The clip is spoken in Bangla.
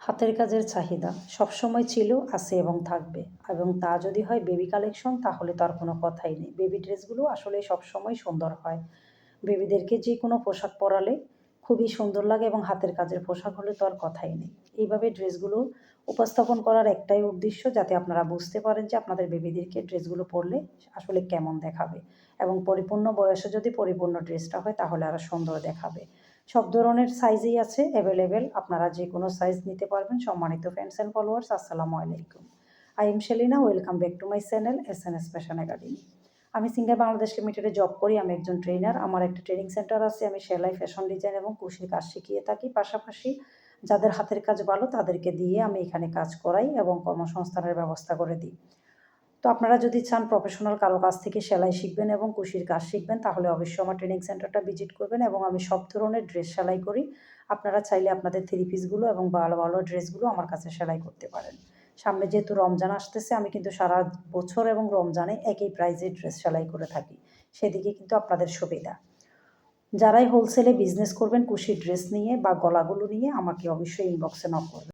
হাতের কাজের চাহিদা সবসময় ছিল, আছে এবং থাকবে। এবং তা যদি হয় বেবি কালেকশন তাহলে তো আর কোনো কথাই নেই। বেবি ড্রেসগুলো আসলে সবসময় সুন্দর হয়। বেবিদেরকে যে কোনো পোশাক পরালে খুবই সুন্দর লাগে এবং হাতের কাজের পোশাক হলে তো আর কথাই নেই। এইভাবে ড্রেসগুলো উপস্থাপন করার একটাই উদ্দেশ্য, যাতে আপনারা বুঝতে পারেন যে আপনাদের বেবিদেরকে ড্রেসগুলো পরলে আসলে কেমন দেখাবে, এবং পরিপূর্ণ বয়সে যদি পরিপূর্ণ ড্রেসটা হয় তাহলে আরও সুন্দর দেখাবে। সব ধরনের সাইজেই আছে অ্যাভেলেবেল, আপনারা যে কোনো সাইজ নিতে পারবেন। সম্মানিত ফ্রেন্ডস অ্যান্ড ফলোয়ার্স, আসসালামু আলাইকুম। I am Shelina, welcome back to my channel SNS fashion academy. আমি সিঙ্গার বাংলাদেশ লিমিটেডে জব করি। আমি একজন ট্রেনার। আমার একটা ট্রেনিং সেন্টার আছে। আমি সেলাই, ফ্যাশন ডিজাইন এবং কুশির কাজ শিখিয়ে থাকি। পাশাপাশি যাদের হাতের কাজ ভালো তাদেরকে দিয়ে আমি এখানে কাজ করাই এবং কর্মসংস্থানের ব্যবস্থা করে দিই। তো আপনারা যদি চান প্রফেশনাল কারো কাছ থেকে সেলাই শিখবেন এবং কুশির কাজ শিখবেন, তাহলে অবশ্যই আমার ট্রেনিং সেন্টারটা ভিজিট করবেন। এবং আমি সব ধরনের ড্রেস সেলাই করি। আপনারা চাইলে আপনাদের থ্রি পিসগুলো এবং ভালো ভালো ড্রেসগুলো আমার কাছে সেলাই করতে পারেন। সামনে যেহেতু রমজান আসতেছে, আমি কিন্তু সারা বছর এবং রমজানে একই প্রাইজে ড্রেস সেলাই করে থাকি। সেদিকে কিন্তু আপনাদের সুবিধা। যারাই হোলসেলে বিজনেস করবেন কুশির ড্রেস নিয়ে বা গলাগুলো নিয়ে, আমাকে অবশ্যই ইনবক্সে নক করবেন।